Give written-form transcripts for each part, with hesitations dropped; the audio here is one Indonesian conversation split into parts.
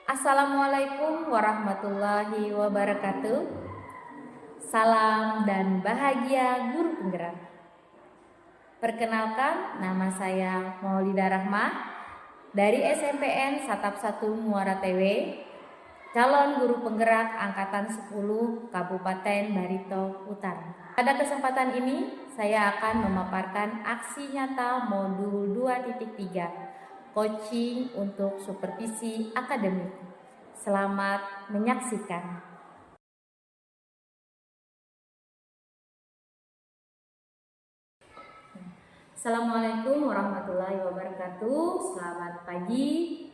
Assalamualaikum warahmatullahi wabarakatuh. Salam dan bahagia guru penggerak. Perkenalkan, nama saya Maulida Rahma dari SMPN Satap 1 Muara TW, calon guru penggerak angkatan 10 Kabupaten Barito Utara. Pada kesempatan ini saya akan memaparkan aksi nyata modul 2.3 coaching untuk supervisi akademik. Selamat menyaksikan. Assalamualaikum warahmatullahi wabarakatuh. Selamat pagi,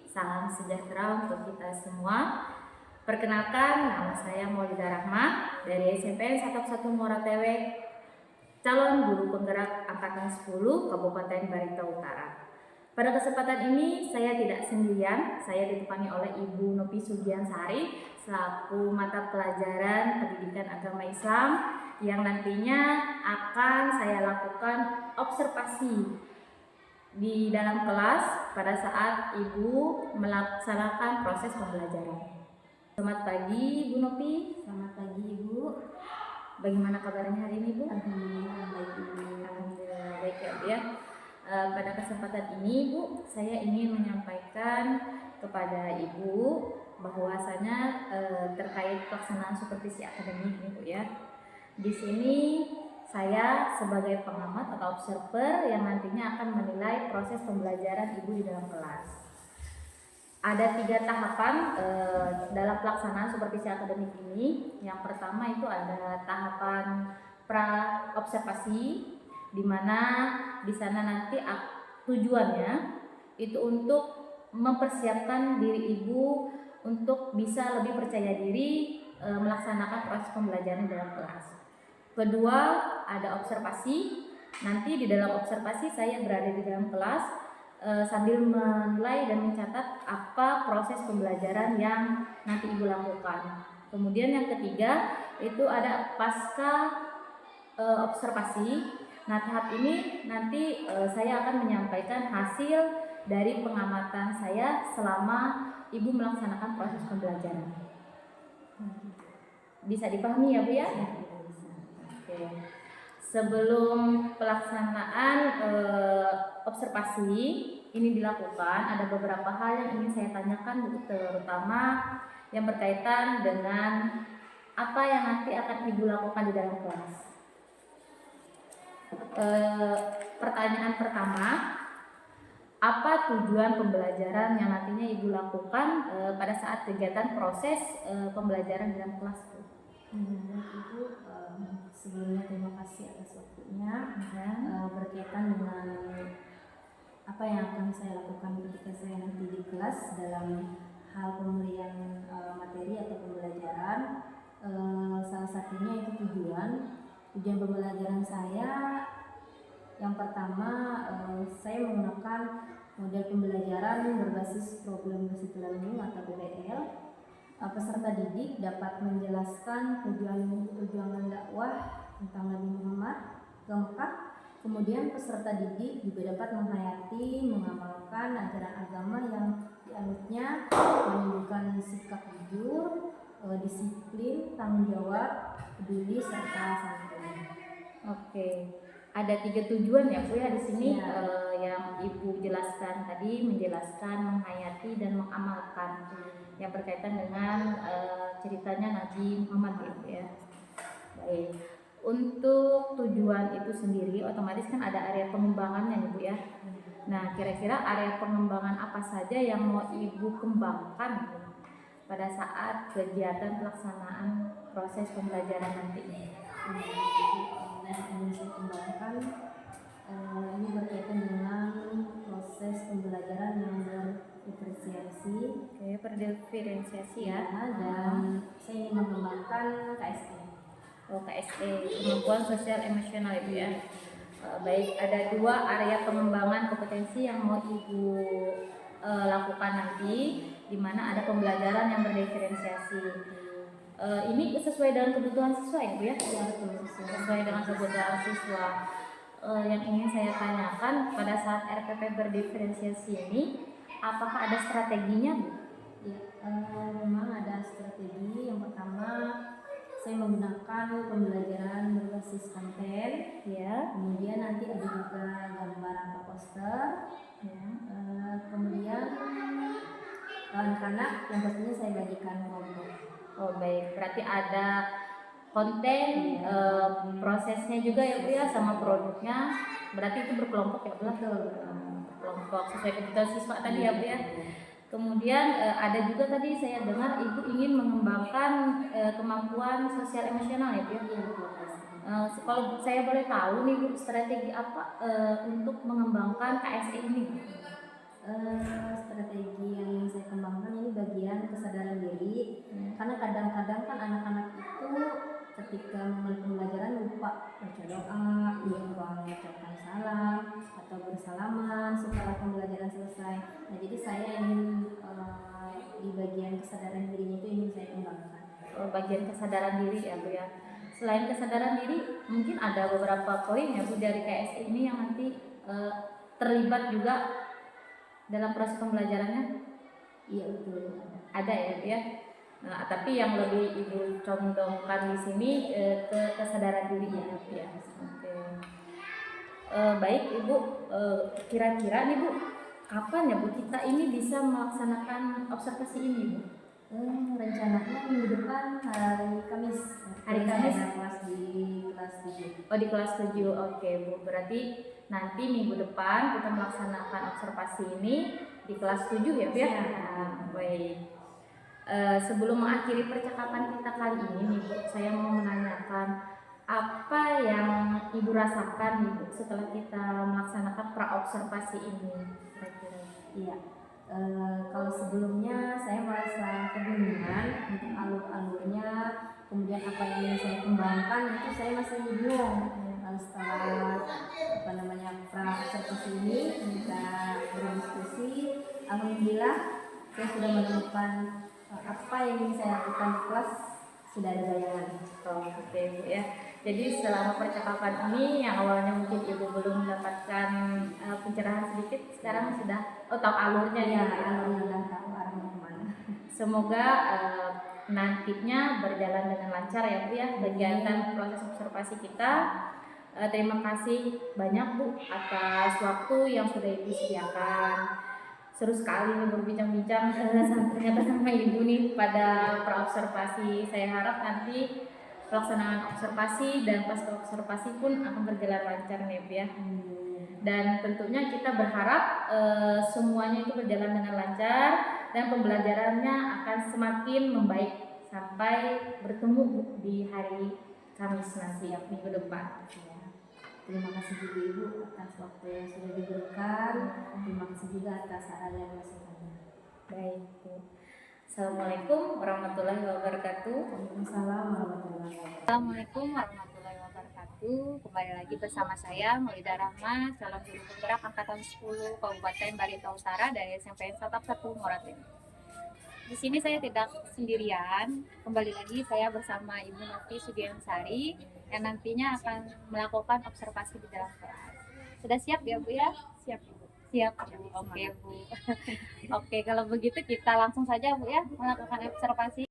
salam sejahtera untuk kita semua. Perkenalkan, nama saya Maulida Rahma dari SMPN Satap 1 Muara TW, calon guru penggerak angkatan 10 Kabupaten Barito Utara. Pada kesempatan ini saya tidak sendirian, saya ditemani oleh Ibu Nopi Sugiansari selaku mata pelajaran Pendidikan Agama Islam yang nantinya akan saya lakukan observasi di dalam kelas pada saat Ibu melaksanakan proses pembelajaran. Selamat pagi Ibu Nopi. Selamat pagi Ibu. Bagaimana kabarnya hari ini Bu? Alhamdulillah baik Ibu. Alhamdulillah baik ya. Pada kesempatan ini Bu, saya ingin menyampaikan kepada Ibu bahwasanya terkait pelaksanaan supervisi akademik ini Bu ya. Di sini saya sebagai pengamat atau observer yang nantinya akan menilai proses pembelajaran Ibu di dalam kelas. Ada 3 tahapan dalam pelaksanaan supervisi akademik ini. Yang pertama itu ada tahapan pra observasi, di mana di sana nanti tujuannya itu untuk mempersiapkan diri Ibu untuk bisa lebih percaya diri melaksanakan proses pembelajaran dalam kelas. Kedua, ada observasi. Nanti di dalam observasi saya berada di dalam kelas sambil menilai dan mencatat apa proses pembelajaran yang nanti Ibu lakukan. Kemudian yang ketiga itu ada pasca observasi. Nah, tahap ini nanti saya akan menyampaikan hasil dari pengamatan saya selama Ibu melaksanakan proses pembelajaran. Bisa dipahami ya Bu ya? Oke. Sebelum pelaksanaan observasi ini dilakukan, ada beberapa hal yang ingin saya tanyakan Bu, terutama yang berkaitan dengan apa yang nanti akan Ibu lakukan di dalam kelas. Pertanyaan pertama, apa tujuan pembelajaran yang nantinya Ibu lakukan pada saat kegiatan proses pembelajaran dalam kelas Bu? Ibu, sebelumnya terima kasih atas waktunya. Berkaitan dengan apa yang akan saya lakukan ketika saya nanti di kelas dalam hal pemberian materi atau pembelajaran, salah satunya itu tujuan pembelajaran saya. Yang pertama, saya menggunakan model pembelajaran berbasis problem based learning atau PBL. Peserta didik dapat menjelaskan perjuangan dakwah tentang Nabi Muhammad ke Mekah. Kemudian peserta didik juga dapat menghayati, mengamalkan ajaran agama yang dianutnya, menunjukkan sikap jujur, disiplin, tanggung jawab, peduli serta santun. Oke. Ada 3 tujuan ya Bu ya di sini yang Ibu jelaskan tadi, menjelaskan, menghayati dan mengamalkan yang berkaitan dengan ceritanya Nabi Muhammad gitu ya. Baik. Untuk tujuan itu sendiri otomatis kan ada area pengembangannya nih Bu ya. Nah, kira-kira area pengembangan apa saja yang mau Ibu kembangkan pada saat kegiatan pelaksanaan proses pembelajaran nanti? Yang ingin saya kembangkan ini berkaitan dengan proses pembelajaran yang berdiferensiasi. Berdiferensiasi ya. Dan saya ingin mengembangkan KSE. KSE, kemampuan sosial emosional itu ya. Baik, ada 2 area pengembangan kompetensi yang mau Ibu lakukan nanti, di mana ada pembelajaran yang berdiferensiasi. Ini sesuai dengan kebutuhan siswa ya Bu ya? Ya, betul. Sesuai dengan kebutuhan siswa. Yang ingin saya tanyakan pada saat RPP berdiferensiasi ini, apakah ada strateginya Bu? Ya, Memang ada strategi. Yang pertama, saya menggunakan pembelajaran berbasis konten. Ya. Kemudian nanti ada juga gambar atau poster. Ya. Kemudian anak-anak yang pastinya saya bagikan kelompok. Oh baik, berarti ada konten, prosesnya juga ya Bu ya, sama produknya. Berarti itu berkelompok ya Bu? Betul. Berkelompok sesuai kebutuhan siswa tadi ya Bu ya. Kemudian ada juga tadi saya dengar Ibu ingin mengembangkan kemampuan sosial emosional ya Bu ya. Kalau saya boleh tahu nih Bu, strategi apa untuk mengembangkan KSE ini? Strategi yang ingin saya kembangkan ini bagian kesadaran diri. Karena kadang-kadang kan anak-anak itu ketika memulai pembelajaran lupa baca doa, lupa mengucapkan salam atau bersalaman setelah pembelajaran selesai. Nah, jadi saya ingin di bagian kesadaran dirinya itu ingin saya kembangkan. Bagian kesadaran diri ya Bu ya. Selain kesadaran diri, mungkin ada beberapa poin ya Bu dari KSE ini yang nanti terlibat juga dalam proses pembelajarannya. Iya betul. Ada ya Bu ya. Nah, tapi yang lebih Ibu condongkan di sini ke kesadaran diri ya Bu ya. Oke. Baik Ibu, kira-kira nih Bu, kapan ya Bu kita ini bisa melaksanakan observasi ini Bu? Rencananya minggu depan hari Kamis. Hari Kamis kelas di kelas 7. Oh di kelas 7. Oke Bu, berarti nanti minggu depan kita melaksanakan observasi ini di kelas 7 ya Bu ya? Nah, baik. Sebelum mengakhiri percakapan kita kali ini nih Bu, saya mau menanyakan apa yang Ibu rasakan nih Bu setelah kita melaksanakan praobservasi ini? Kira-kira. Iya. Kalau sebelumnya saya merasa kebingungan untuk alur-alurnya, kemudian apa yang ingin saya kembangkan itu saya masih bingung. Setelah praobservasi ini kita berdiskusi, alhamdulillah saya sudah menemukan apa yang ingin saya lakukan di kelas, sudah ada bayangan. Oke Bu ya. Jadi selama percakapan ini yang awalnya mungkin Ibu belum mendapatkan pencerahan sedikit, sekarang sudah tahu alurnya ya. Alurnya udah tahu arahnya kemana. Semoga nantinya berjalan dengan lancar ya Bu ya kegiatan proses observasi kita. Terima kasih banyak Bu atas waktu yang sudah Ibu sediakan. Seru sekali nih berbincang-bincang ternyata sama Ibu nih pada praobservasi. Saya harap nanti pelaksanaan observasi dan pasca observasi pun akan berjalan lancar nih Bu ya. Dan tentunya kita berharap semuanya itu berjalan dengan lancar dan pembelajarannya akan semakin membaik sampai bertemu Bu di hari Kamis nanti minggu depan. Terima kasih juga Ibu atas waktu yang sudah diberikan. Terima kasih juga atas saran yang masukannya. Baik Bu. Assalamualaikum warahmatullahi wabarakatuh. Waalaikumsalam warahmatullahi wabarakatuh. Assalamualaikum warahmatullahi wabarakatuh. Kembali lagi bersama saya Maulida Rahma, calon guru penggerak angkatan 10 Kabupaten Barito Utara dari SMP Satap 1 Moratin. Di sini saya tidak sendirian. Kembali lagi saya bersama Ibu Novi Sudiansari yang nantinya akan melakukan observasi di dalam kelas. Sudah siap ya Bu ya? Siap Bu. Siap Bu. Oke Bu. Oke, kalau begitu kita langsung saja Bu ya melakukan observasi.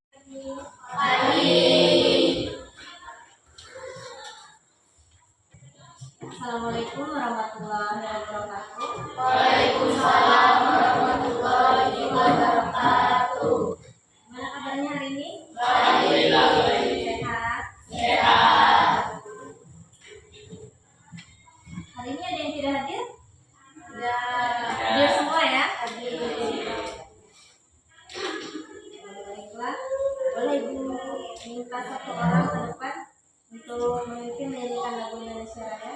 Assalamualaikum warahmatullahi wabarakatuh. Waalaikumsalam warahmatullahi wabarakatuh. Gimana kabarnya hari ini? Alhamdulillah baik. Sehat? Sehat. Hari ini ada yang tidak hadir? Ya. Hadir semua ya? Hadir. Baiklah, boleh Ibu minta satu orang ke depan untuk memimpin menyanyikan lagu Indonesia Raya.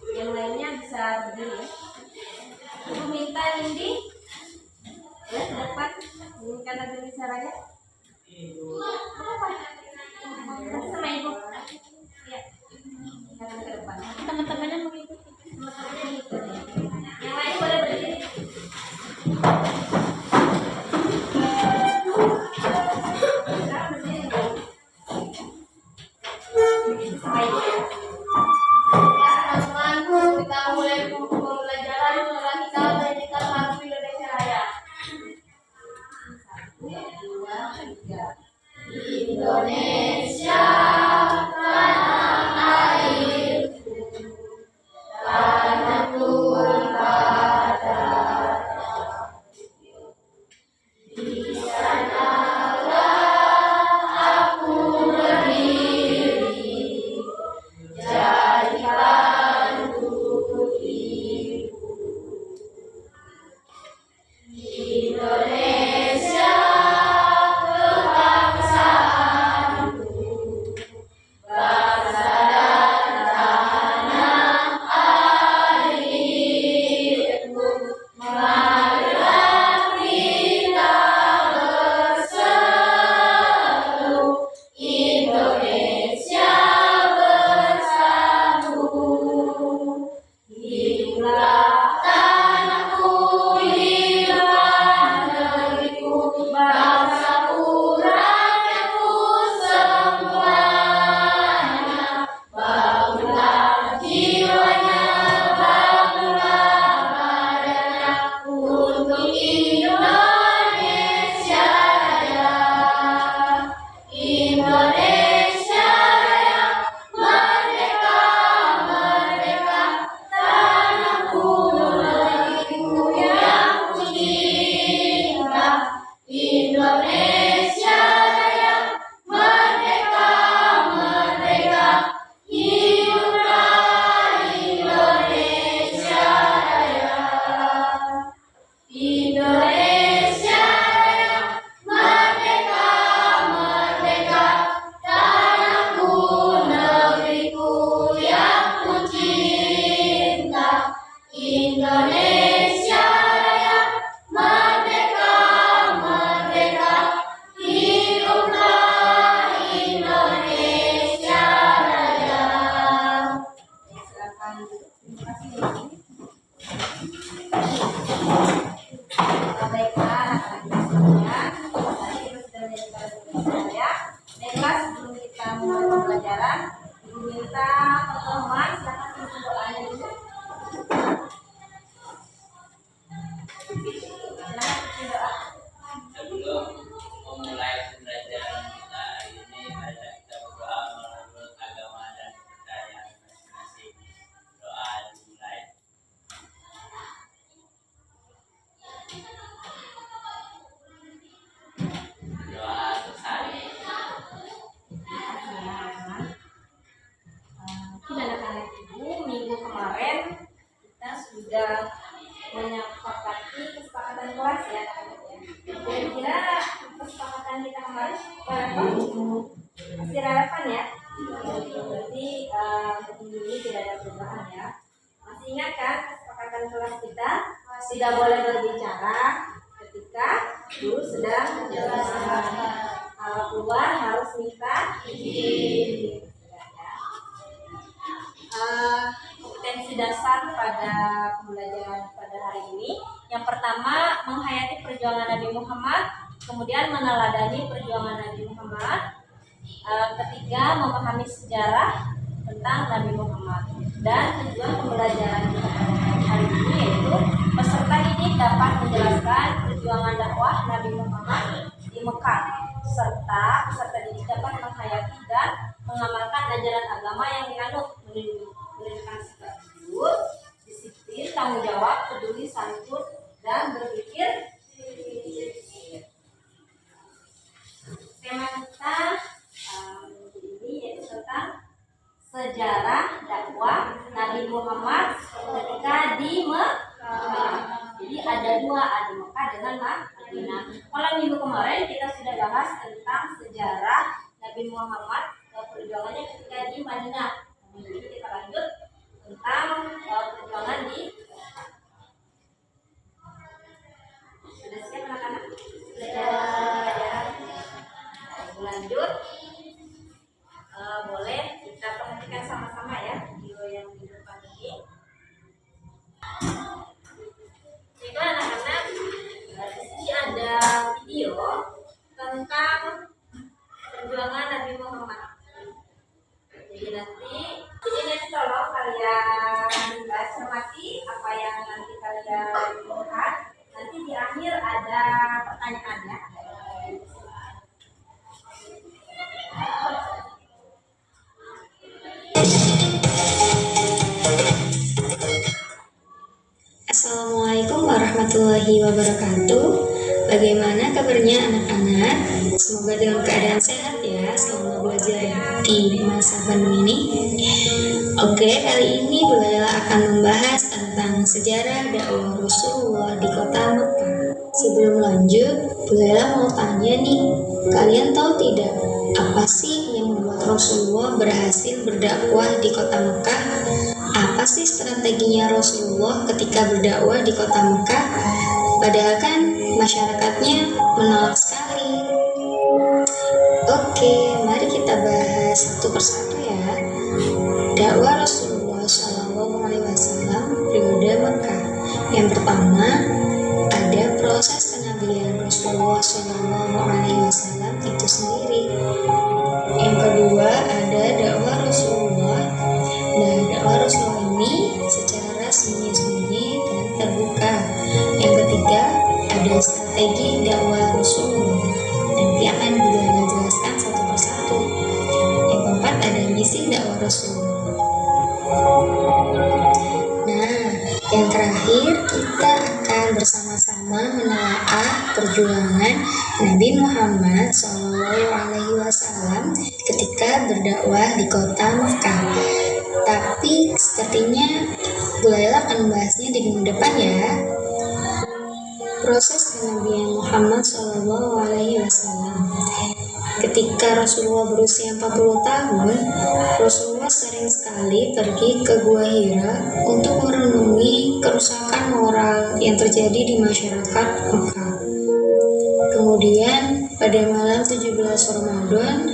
Yang lainnya bisa berdiri ya. Ibu minta Nindi ya ke depan menyanyikan lagu Indonesia Raya. Apa? Nanti sama Ibu. Ya. Jangan ke depan. Teman-temannya mengikuti. Teman-temannya mengikuti. Yang lain boleh berdiri. Teman-teman, kita mulai pembelajaran setelah kita menyanyikan lagu Indonesia Raya. 2, 3. Indonesia tanah airku, tanah tumpah di sanalah aku berdiri, jadikan untuk ibu. Indonesia kebangsaanku, bangsa dan tanah airku. Marilah kita berseru, Indonesia bersatu. Hiduplah tanahku, hiduplah negeriku, bangsaku, rakyatku semuanya. Bangunlah jiwanya, bangunlah badannya untuk Indonesia Raya. Indonesia Raya, merdeka, merdeka, tanahku, negeriku yang ku cinta. Indonesia Raya, merdeka, merdeka, hiduplah Indonesia Raya. Indonesia Raya, merdeka, merdeka, tanahku, negeriku yang ku cinta. Indonesia Raya, merdeka, merdeka, hiduplah Indonesia Raya. Silakan. Terima kasih. Baiklah, anak-anak semuanya. Tadi kita sudah menjadi kelas ya. Baiklah, sebelum kita mulai pembelajaran, Ibu minta pertolongan. Silakan tutup doanya dulu. Silakan tutup doa. Sebelum memulai pembelajaran kita hari ini, marilah kita berdoa menurut agama dan kepercayaan masing-masing. Doa dimulai. Doa bersari. Mungkin anak-anak ibu minggu kemarin kita sudah menyepakati kesepakatan kelas ya. Kira-kira kesepakatan kita kemarin masih relevan ya? Berarti minggu ini tidak ada perubahan ya. Masih ingat kan kesepakatan kelas kita tidak boleh berbicara ketika guru sedang menjelaskan. Kalau keluar harus minta izin. Kompetensi dasar pada pembelajaran pada hari ini. Yang pertama, menghayati perjuangan Nabi Muhammad, kemudian meneladani perjuangan Nabi Muhammad. Ketiga, memahami sejarah tentang Nabi Muhammad. Dan tujuan pembelajaran kita pada hari ini yaitu peserta ini dapat menjelaskan perjuangan dakwah Nabi Muhammad di Mekah, serta peserta didik dapat menghayati dan mengamalkan ajaran agama yang dianut, menunjukkan sikap jujur, disiplin, tanggung jawab, peduli, santun, dan berpikir. Tema kita ini yaitu tentang sejarah dakwah Nabi Muhammad ketika di Mekah. Jadi ada dua, ada Mekah dengan Madinah. Kalau minggu kemarin kita sudah bahas tentang sejarah Nabi Muhammad perjuangannya ketika di Madinah. Minggu ini kita lanjut tentang perjuangan di Mekah. Sudah siap anak-anak? Sudah. Lanjut. Boleh kita perhatikan sama-sama ya video yang di depan ini. Baiklah anak-anak, di sini ada video tentang perjuangan Nabi Muhammad. Jadi nanti tolong kalian cermati apa yang nanti kalian lihat. Nanti di akhir ada pertanyaannya. warahmatullahi wabarakatuh. Bagaimana kabarnya anak-anak? Semoga dalam keadaan sehat ya selama belajar di masa pandemi ini. Oke, kali ini Bu Laila akan membahas tentang sejarah dakwah Rasulullah di kota Mekah. Sebelum lanjut, Bu Laila mau tanya nih, kalian tahu tidak apa sih yang membuat Rasulullah berhasil berdakwah di kota Mekah? Apa sih strateginya Rasulullah ketika berdakwah di kota Mekah? Padahal kan masyarakatnya menolak sekali. Oke, mari kita bahas satu persatu ya. Dakwah Rasulullah SAW periode Mekah. Yang pertama, ada proses kenabian Rasulullah SAW itu sendiri. Yang kedua, ada dakwah Rasulullah. Nah, dakwah Rasulullah ini secara sembunyi-sembunyi dan terbuka. Yang ketiga, ada strategi dakwah Rasulullah. Nanti akan Bunda jelaskan satu persatu. Yang keempat, ada misi dakwah Rasulullah. Nah, yang terakhir kita akan bersama-sama menelaah perjuangan Nabi Muhammad SAW ketika berdakwah di kota Mekah. Tapi sepertinya Bu Laila akan membahasnya di minggu depan ya. Proses kenabian Muhammad SAW. Ketika Rasulullah berusia 40 tahun, Rasulullah sering sekali pergi ke Gua Hira untuk merenungi kerusakan moral yang terjadi di masyarakat Mekah. Kemudian pada malam 17 Ramadan,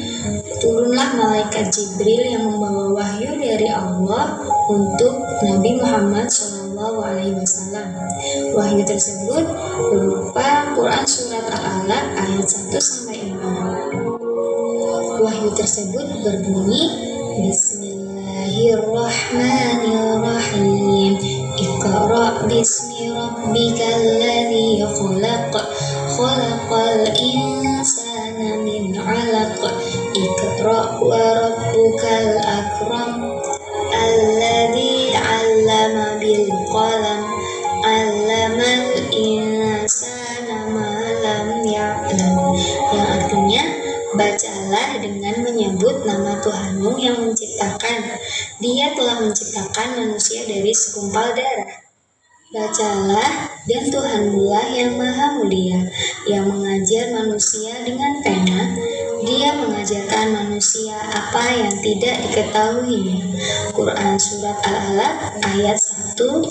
turunlah malaikat Jibril yang membawa wahyu dari Allah untuk Nabi Muhammad SAW. Wahyu tersebut berupa Quran Surat Al-Alaq ayat 1-6. Wahyu tersebut berbunyi, Bismillahirrahmanirrahim. Iqra' bismi rabbikal ladzi khalaq. Khalaqal insana min 'alaq. Iqra' wa rabbukal akram. Alladzi 'allama bil qalam. 'Allamal insana ma lam ya'lam. Yang artinya, bacalah dengan menyebut nama Tuhanmu yang menciptakan. Dia telah menciptakan manusia dari segumpal darah. Bacalah, dan Tuhanmulah yang maha mulia, yang mengajar manusia dengan pena. Dia mengajarkan manusia apa yang tidak diketahuinya. Quran Surat Al-Alaq ayat 1-5.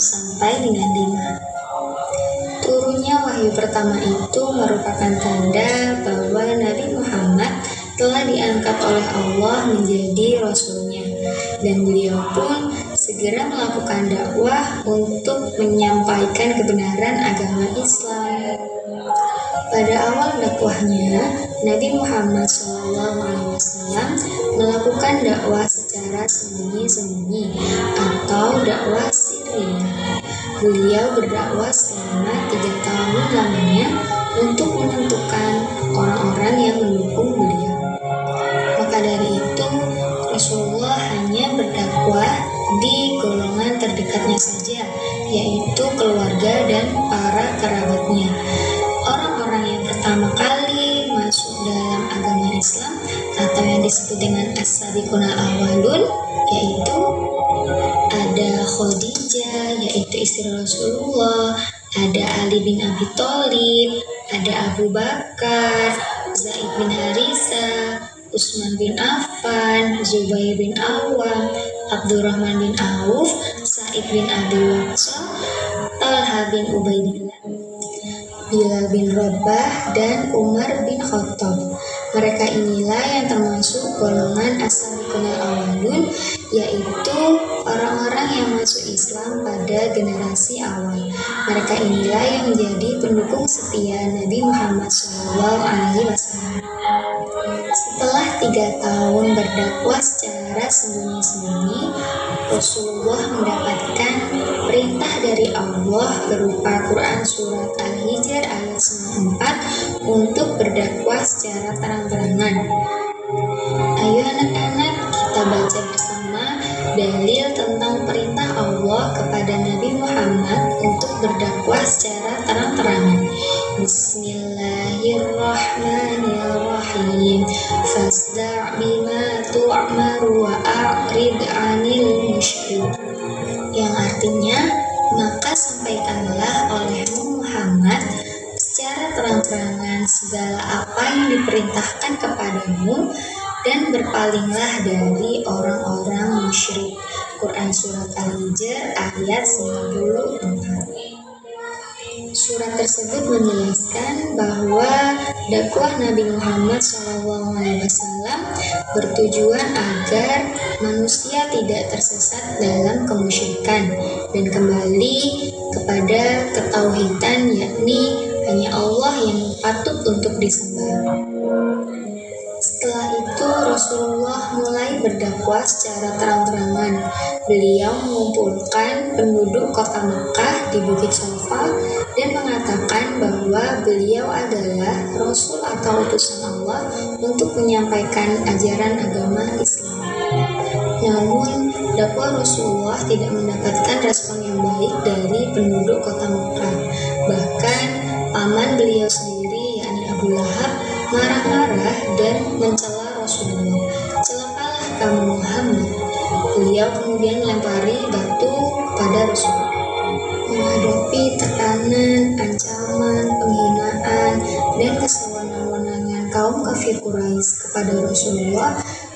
Turunnya wahyu pertama itu merupakan tanda bahwa Nabi Muhammad telah diangkat oleh Allah menjadi Rasulnya, dan beliau pun segera melakukan dakwah untuk menyampaikan kebenaran agama Islam. Pada awal dakwahnya, Nabi Muhammad SAW melakukan dakwah secara sembunyi-sembunyi atau dakwah sirriyah. Beliau berdakwah selama 3 tahun lamanya untuk menentukan orang-orang yang mendukung beliau. Maka dari itu, Rasulullah hanya berdakwah di golongan terdekatnya saja, yaitu keluarga dan para kerabatnya. Orang-orang yang pertama kali masuk dalam agama Islam atau yang disebut dengan as-sabiqunal awwalun, yaitu ada Khadijah, yaitu istri Rasulullah, ada Ali bin Abi Thalib, ada Abu Bakar, Zaid bin Harisa, Utsman bin Affan, Zubair bin Awam, Abdurrahman bin Auf, Sa'id bin Abi Waqqas, Talha bin Ubaidillah, Bilal bin Rabah, dan Umar bin Khattab. Mereka inilah yang termasuk golongan as-sabiqunal awwalun, yaitu orang-orang yang masuk Islam pada generasi awal. Mereka inilah yang menjadi pendukung setia Nabi Muhammad SAW. Setelah 3 tahun berdakwah secara sembunyi-sembunyi, Rasulullah mendapatkan perintah dari Allah berupa Quran Surat Al-Hijr ayat 94 untuk berdakwah secara terang-terangan. Ayo anak-anak, kita baca bersama dalil tentang perintah Allah kepada Nabi Muhammad untuk berdakwah secara terang-terangan. Bismillahirrahmanirrahim. Fasda' bima tu'maru wa a'rid 'anil musyrik. Yang artinya, maka sampaikanlah olehmu Muhammad secara terang-terangan segala apa yang diperintahkan kepadamu dan berpalinglah dari orang-orang musyrik. Quran Surat Al-Hijr ayat 94. Surat tersebut menjelaskan bahwa dakwah Nabi Muhammad SAW bertujuan agar manusia tidak tersesat dalam kemusyrikan dan kembali kepada ketauhidan, yakni hanya Allah yang patut untuk disembah. Setelah itu Rasulullah mulai berdakwah secara terang-terangan. Beliau mengumpulkan penduduk kota Mekah di Bukit Safa dan mengatakan bahwa beliau adalah Rasul atau utusan Allah untuk menyampaikan ajaran agama Islam. Namun, dakwah Rasulullah tidak mendapatkan respon yang baik dari penduduk kota Mekah. Bahkan, paman beliau sendiri, yakni Abu Lahab, marah-marah dan mencela Rasulullah. "Celakalah kamu Muhammad." Beliau kemudian melempari batu pada Rasulullah. Menghadapi tekanan, ancaman, penghinaan, dan kesewenang-wenangan kaum kafir Quraisy kepada Rasulullah,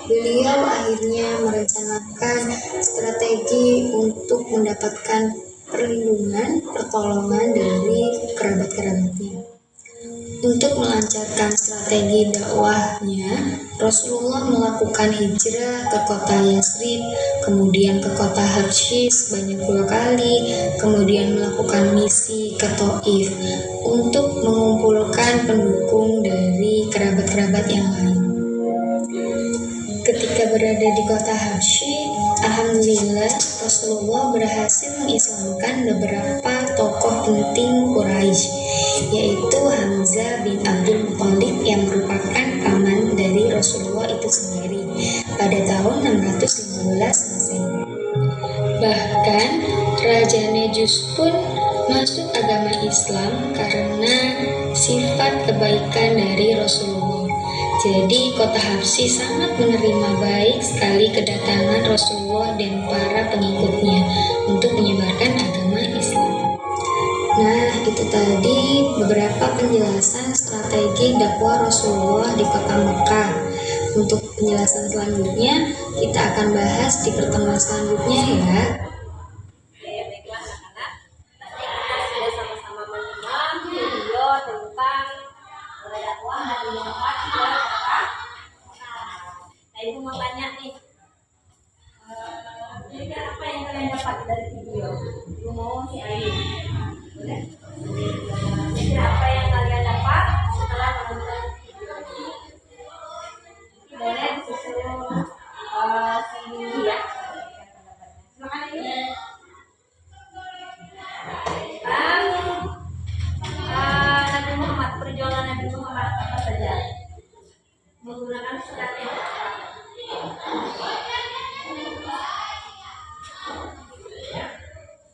beliau akhirnya merencanakan strategi untuk mendapatkan perlindungan, pertolongan dari kerabat-kerabatnya. Untuk melancarkan strategi dakwahnya, Rasulullah melakukan hijrah ke kota Yasrib, kemudian ke kota Habsyi sebanyak 2 kali, kemudian melakukan misi ke Taif untuk mengumpulkan pendukung dari kerabat-kerabat yang lain. Ketika berada di kota Habsyi, alhamdulillah Rasulullah berhasil mengislamkan beberapa tokoh penting Quraisy, yaitu Hamzah bin Abdul Muthalib yang merupakan paman dari Rasulullah itu sendiri pada tahun 615 Masehi. Bahkan Raja Nejus pun masuk agama Islam karena sifat kebaikan dari Rasulullah. Jadi kota Habsyi sangat menerima baik sekali kedatangan Rasulullah dan para pengikutnya untuk menyebarkan agama Islam. Nah, itu tadi beberapa penjelasan strategi dakwah Rasulullah di kota Mekah. Untuk penjelasan selanjutnya, kita akan bahas di pertemuan selanjutnya ya. Baiklah anak-anak, tadi kita sudah sama-sama menyimak video tentang dakwah Nabi Muhammad ke Mekah. Nah, ibu mau tanya nih, kira-kira apa yang kalian dapat dari video? Ibu mau si Ayu, boleh? Kira-kira apa yang kalian dapat setelah menonton video ini? Boleh disusul si Windy ya. Silakan ini. Nabi Muhammad, perjuangan Nabi Muhammad apa saja? Menggunakan strategi apa?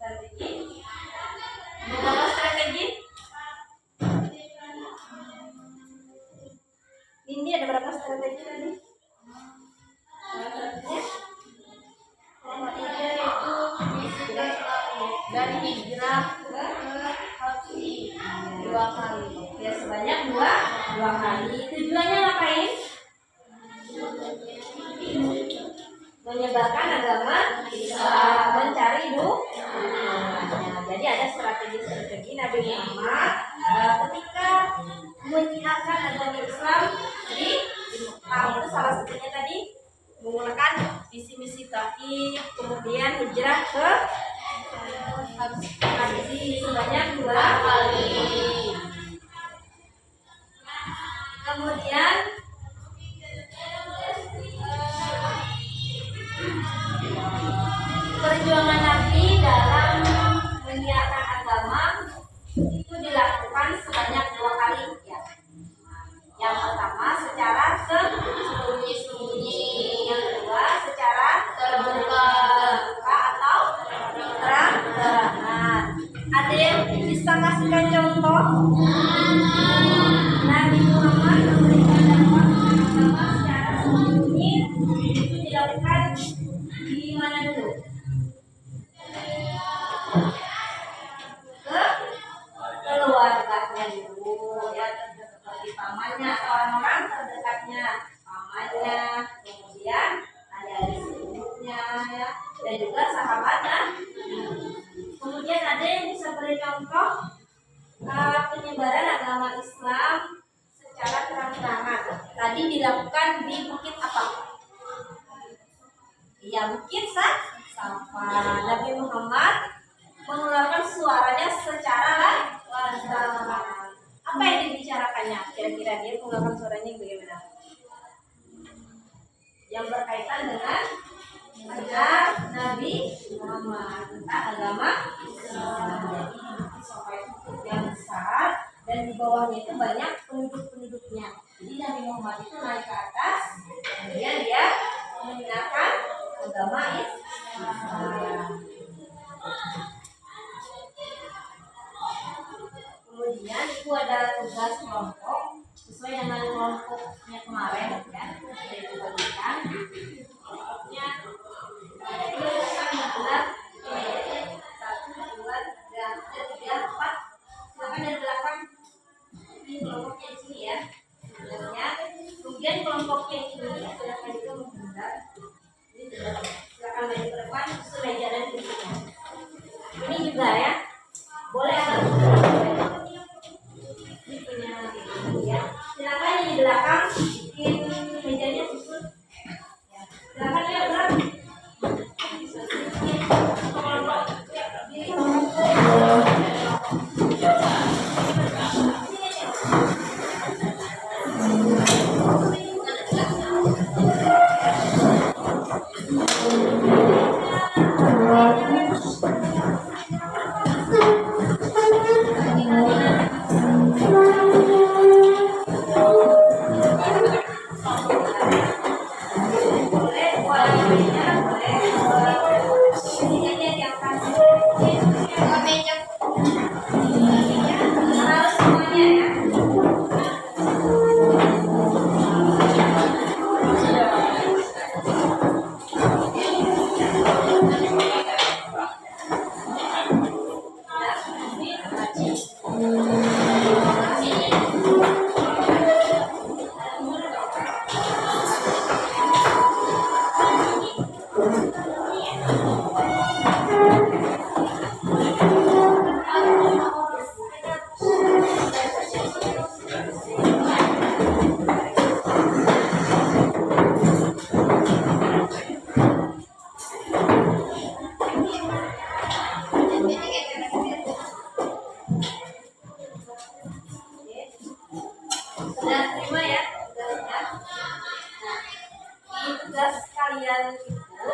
Strategi? Beberapa strategi? Ini ada berapa strategi tadi? Dari hijrah ke Habsyi 2 kali, ya sebanyak dua kali. Tujuannya ngapain? Menyebarkan agama Islam, mencari jadi ada strategi Nabi Muhammad ketika menyiarkan agama Islam di Mekah. Itu salah satunya tadi menggunakan misi-misi Taif, kemudian hijrah ke Habsyi sebanyak 2 kali. Kemudian perjuangan Nabi dalam menyiarkan agama itu dilakukan sebanyak 2 kali ya. Yang pertama secara sembunyi-sembunyi, yang kedua secara terbuka atau terang ayahnya, kemudian ada ibunya ya, dan juga sahabatnya. Kemudian ada yang bisa beri contoh penyebaran agama Islam secara terang-terangan. Tadi dilakukan di bukit apa? Iya, bukit Safa. Nabi Muhammad mengeluarkan suaranya secara lantang. Apa yang dibicarakannya? Kira-kira dia mengeluarkan suaranya bagaimana? Yang berkaitan dengan ajar Nabi Muhammad tentang agama Islam. Jadi yang besar dan di bawahnya itu banyak penduduk-penduduknya. Jadi Nabi Muhammad itu naik ke atas, kemudian dia mengingatkan agama Islam. Kemudian itu ada tugas kelompok sesuai dengan kelompoknya kemarin ya, saya bagikan kelompoknya itu akan digelar 1, 2, 3, 4, bahkan dari belakang ini kelompoknya di sini ya. Kemudian kelompoknya ini silakan juga menghindar. Ini silakan maju ke depan sesuai meja dan kursinya. Ini juga ya, boleh agak ini punya ya. Silakan yang di belakang bikin mejanya susun. Ya. Silakan ya berat. Sudah terima ya tugasnya. Nah, di tugas kalian itu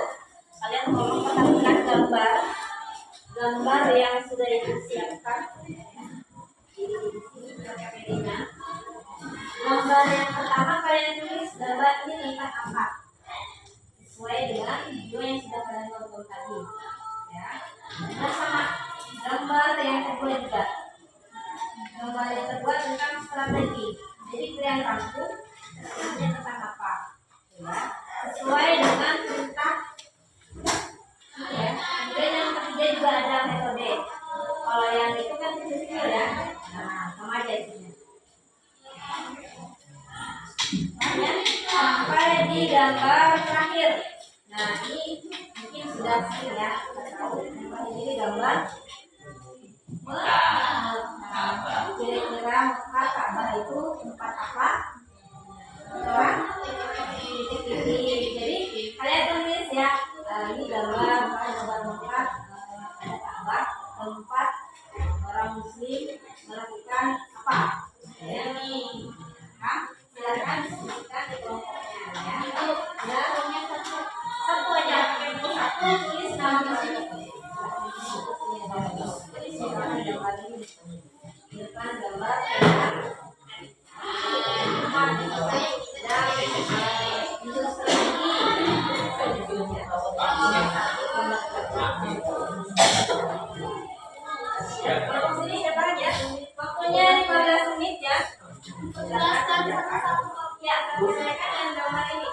kalian tolong perhatikan gambar yang sudah ibu siapkan di sini PPT-nya. Gambar yang pertama kalian tulis gambar ini tentang apa sesuai dengan video yang sudah kalian tonton tadi ya. Nah, sama gambar yang kedua juga. Gambar yang kedua tentang strategi. Jadi kalian rangkum ini tentang apa ya, sesuai dengan perintah ya. Kemudian yang ketiga juga ada metode. Kalau yang itu kan kecil ya, nah sama aja isinya ya. Sampai di gambar terakhir. Nah ini mungkin sudah sering ya, ini gambar kira-kira Mekah Ka'bah itu tempat apa? Jadi kalian tulis ya, ini gambar Mekah ada Ka'bah, tempat orang Muslim melakukan apa? Ini, silakan disebutkan di kelompoknya ya. Itu ya, hanya satu aja, satu tulis nama di sini. Depan gambar waktunya 15 menit ya. Ya, selesaikan yang gambar ini.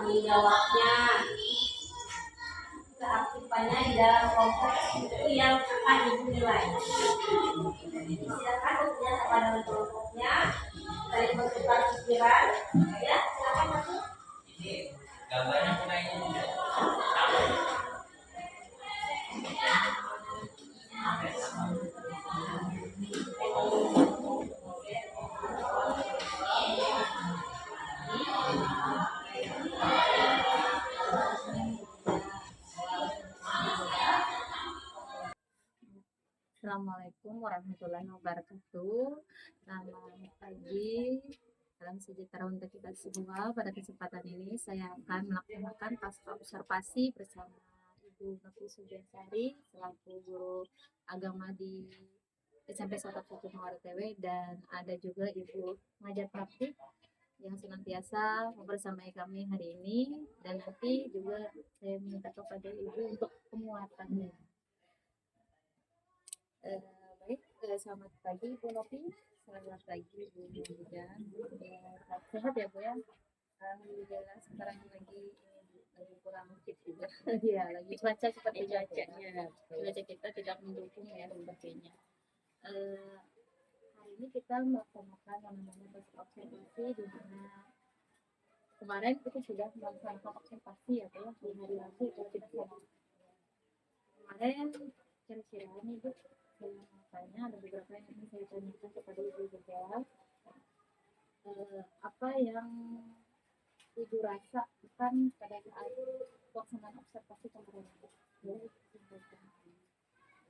tanggung jawabnya, keaktifannya di dalam kelompok itu yang akan ibu nilai. Jadi silakan bekerja sama dengan kelompoknya, saling bertukar pikiran, ya silakan masuk. Ini gambarnya mulainya juga. Assalamualaikum warahmatullahi wabarakatuh. Selamat pagi, salam sejahtera untuk kita semua. Pada kesempatan ini saya akan melaksanakan pasca observasi bersama Ibu Novi Subiansari selaku guru agama di SMP 1 TW, dan ada juga Ibu Ngajar Praktik yang senantiasa membersamai kami hari ini, dan nanti juga saya minta kepada Ibu untuk penguatannya. Baik, selamat pagi Bu Novi, selamat pagi Bu Hujan. Sehat ya Bu ya? Alhamdulillah, sekarang lagi kurang fit juga. Ya, lagi cuaca seperti cuacanya. Cuaca kita tidak mendukung ya sebagainya. Hari ini kita melaksanakan yang namanya tes observasi, di mana kemarin kita sudah melaksanakan observasi ya Bu ya, di hari Rabu kalau tidak salah. Kemarin kira-kira nih Bu, saya mau tanya, ada beberapa yang ingin saya tanyakan kepada Ibu juga. Apa yang Ibu rasakan pada saat pelaksanaan observasi kemarin?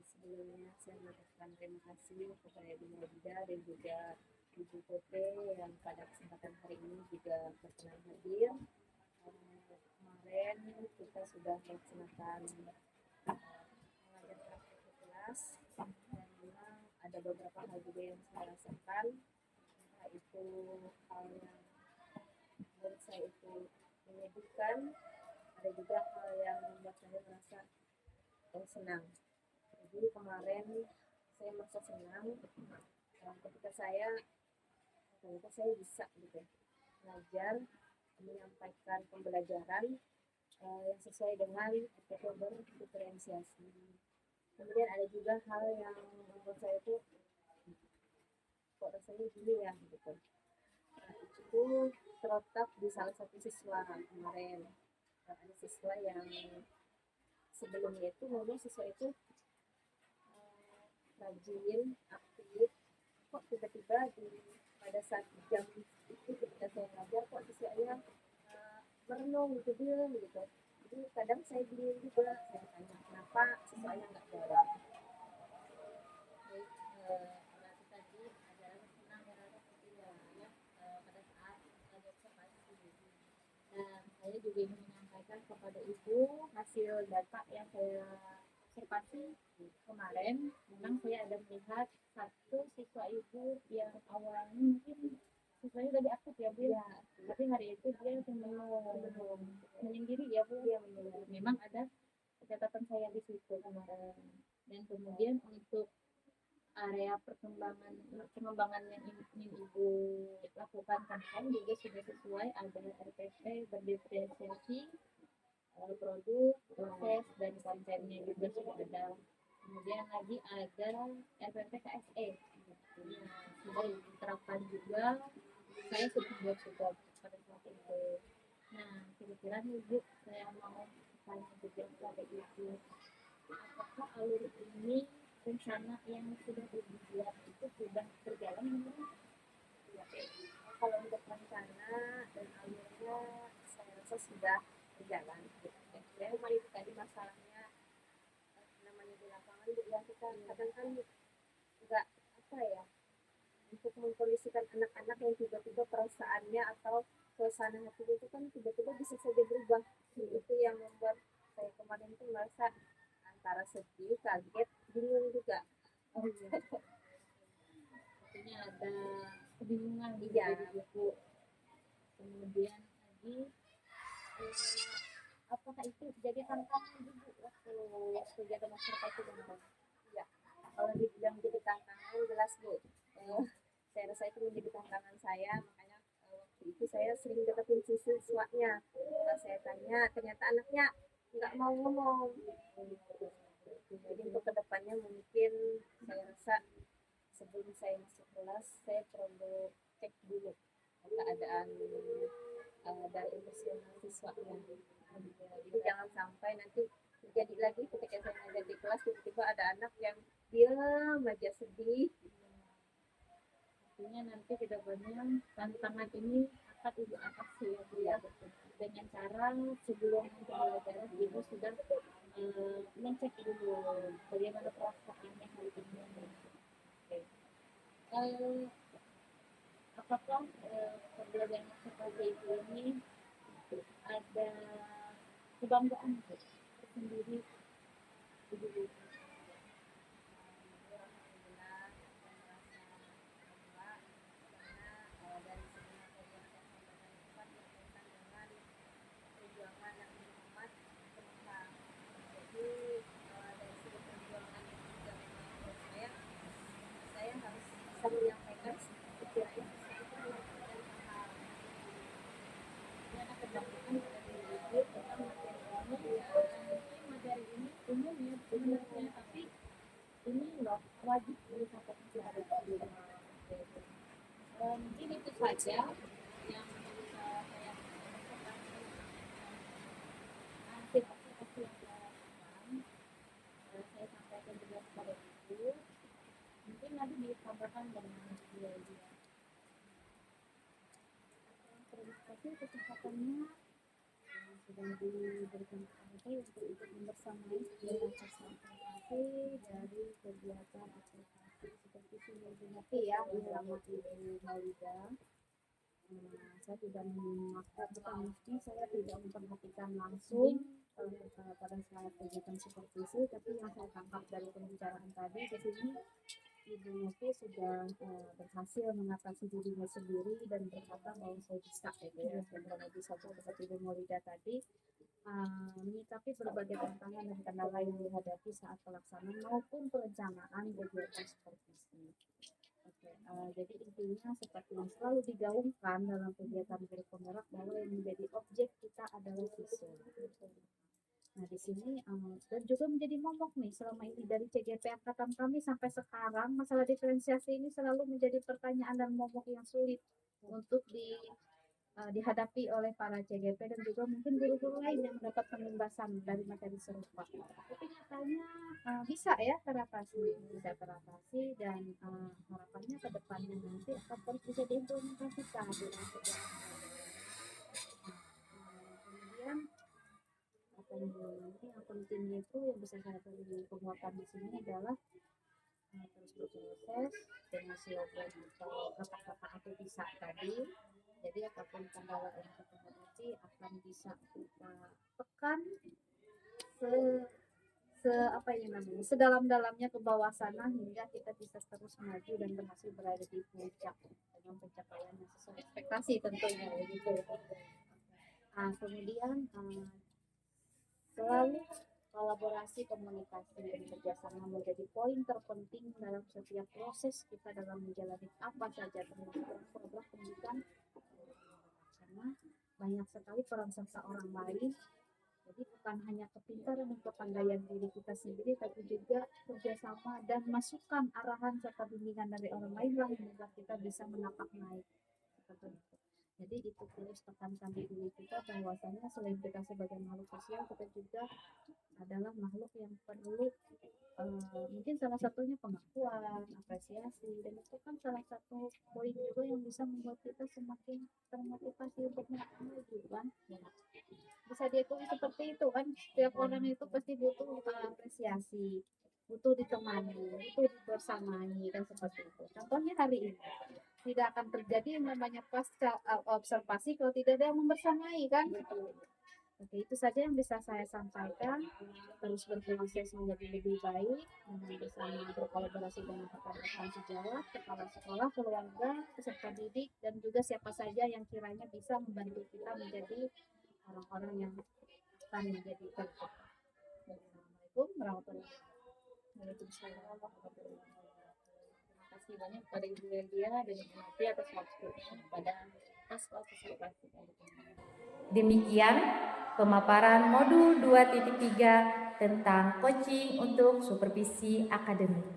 Sebelumnya saya mengucapkan terima kasih kepada Ibu Nabila dan juga Ibu Pote yang pada kesempatan hari ini juga berkenan hadir. Kemarin kita sudah melaksanakan mengajar praktik di kelas, dan memang ada beberapa hal juga yang saya rasakan, yaitu hal yang menurut saya itu menyedihkan, ada juga hal yang membuat saya merasa senang. Jadi kemarin saya merasa senang ketika ternyata saya bisa gitu belajar, menyampaikan pembelajaran yang sesuai dengan metode berdiferensiasi. Kemudian ada juga hal yang membuat saya itu kok rasanya gini ya gitu. Itu terletak di salah satu siswa kemarin. Ada siswa yang sebelumnya itu memang siswa itu rajin, aktif, kok tiba-tiba pada saat jam itu ketika saya ngajar kok siswanya merenung gitu gitu. Jadi kadang saya bingung juga, saya tanya kenapa siswanya nggak jawab. Baik, berarti tadi adalah senang berada ya, pada saat observasi. Dan saya juga ingin menyampaikan kepada Ibu hasil data yang saya observasi kemarin. Memang saya ada melihat satu siswa Ibu yang awalnya mungkin siswanya udah diaktif ya Bu ya, tapi hari itu dia belum menyendiri ya Bu ya, memang ada catatan saya di situ kemarin. Dan kemudian untuk area pengembangan yang ingin Ibu lakukan kan juga sudah sesuai, ada RPP berdiferensiasi, produk, proses, dan kontennya juga sudah ada. Kemudian lagi ada RPP KSE, sudah diterapkan juga, saya sudah buat juga pada saat itu. Nah, kira-kira nih Bu, saya mau tanya juga kepada Ibu, apakah alur ini rencana yang sudah dibuat itu sudah berjalan memang? Ya, kalau untuk rencana dan alurnya saya rasa sudah berjalan. Ya, cuma itu tadi masalahnya namanya di lapangan Bu ya, kita kadang kan nggak apa ya, untuk mengkondisikan anak-anak yang tiba-tiba perasaannya atau suasana hatinya itu kan tiba-tiba bisa saja berubah. Itu yang membuat saya kemarin tuh merasa antara sedih, kaget, bingung juga. Oh iya. Artinya ada kebingungan ya Bu. Kemudian lagi apakah itu jadi tantangan Bu waktu kegiatan observasi kemarin? Ya, kalau dibilang jadi tantangan jelas Bu. Saya rasa itu menjadi tantangan saya, makanya waktu itu saya sering deketin siswanya. Saya anaknya, ternyata anaknya nggak mau ngomong. Jadi untuk kedepannya mungkin saya rasa sebelum saya masuk kelas saya perlu cek dulu keadaan dari emosional siswanya. Jadi jangan sampai nanti terjadi lagi ketika saya ngajar di kelas tiba-tiba ada anak yang diam aja sedih. Artinya nanti kedepannya tantangan ini akan ibu atasi ya Bu ya, dengan cara sebelum pembelajaran ibu sudah mengecek dulu bagaimana perasaannya hari ini. Oke. Apakah pembelajaran seperti itu ini ada kebanggaan tersendiri ibu? Saya harus bisa menyampaikan pikiran karena kebanyakan dari ibu tentang materi ini umum ya sebenarnya, tapi ini loh wajib disampaikan kepada guru. Mungkin itu saja yang bisa saya sampaikan. Terima kasih yang saya sampaikan juga kepada ibu. Mungkin nanti ditambahkan dengan dia. Terima kasih kesempatannya yang sudah diberikan kepada saya untuk ikut membersamai dengan presentasi dari kegiatan aplikasi seperti Sinergi ya bersama Ibu Maulida. Saya tidak bukan mesti saya tidak memperhatikan langsung pada saat kegiatan seperti itu, tapi yang saya tangkap dari pembicaraan tadi di sini Ibu Novi sudah berhasil mengatasi dirinya sendiri dan berkata bahwa saya bisa gitu ya, dan kalau bisa seperti Ibu Maulida tadi menyikapi berbagai tantangan dan kendala yang dihadapi saat pelaksanaan maupun perencanaan kegiatan seperti ini. Oke, jadi intinya seperti yang selalu digaungkan dalam kegiatan Guru Penggerak bahwa yang menjadi objek kita adalah siswa. Nah di sini dan juga menjadi momok nih selama ini dari CGP angkatan kami sampai sekarang masalah diferensiasi ini selalu menjadi pertanyaan dan momok yang sulit untuk dihadapi oleh para CGP dan juga mungkin guru-guru lain yang mendapat penugasan dari materi serupa. Tapi nyatanya bisa ya bisa teratasi dan harapannya ke depannya nanti akan terus bisa diimplementasikan dalam kegiatan. Kemudian apa yang nanti yang pentingnya itu yang bisa saya penguatkan di sini adalah terus berproses dengan slogan atau kata-kata aku bisa tadi. Jadi apapun kendala yang kita hadapi akan bisa kita tekan sedalam-dalamnya ke bawah sana hingga kita bisa terus maju dan berhasil berada di puncak dengan pencapaian yang sesuai ekspektasi tentunya begitu. Kemudian selalu kolaborasi, komunikasi, dan kerjasama menjadi poin terpenting dalam setiap proses kita dalam menjalani apa saja termasuk program pendidikan, karena banyak sekali peran serta orang lain. Jadi bukan hanya kepintaran dan kepandaian diri kita sendiri, tapi juga kerjasama dan masukan, arahan serta bimbingan dari orang lain lah yang membuat kita bisa menapak naik. Seperti itu. Jadi itu terus tekankan di diri kita bahwasanya selain kita sebagai makhluk sosial, kita juga adalah makhluk yang perlu mungkin salah satunya pengakuan, apresiasi, dan itu kan salah satu poin juga yang bisa membuat kita semakin termotivasi untuk maju kan. Bisa diakui seperti itu kan, setiap orang itu pasti butuh apresiasi, butuh ditemani, butuh dibersamai dan seperti itu. Contohnya hari ini tidak akan terjadi yang namanya pasca observasi kalau tidak ada yang membersamai kan. Oke, itu saja yang bisa saya sampaikan. Terus berproses menjadi lebih baik dengan bersama berkolaborasi dengan rekan-rekan sejawat, kepala sekolah, keluarga, peserta didik, dan juga siapa saja yang kiranya bisa membantu kita menjadi orang-orang yang akan menjadi terbaik. Assalamualaikum warahmatullahi wabarakatuh. Terima kasih banyak pada Ibu Lelia dan Ibu Nafi atas waktu pada atas partisipasi dari teman-teman. Demikian pemaparan modul 2.3 tentang coaching untuk supervisi akademik.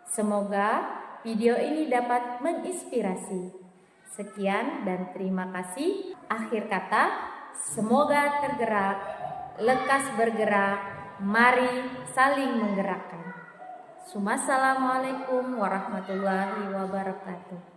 Semoga video ini dapat menginspirasi. Sekian dan terima kasih. Akhir kata, semoga tergerak, lekas bergerak, mari saling menggerakkan. Assalamualaikum warahmatullahi wabarakatuh.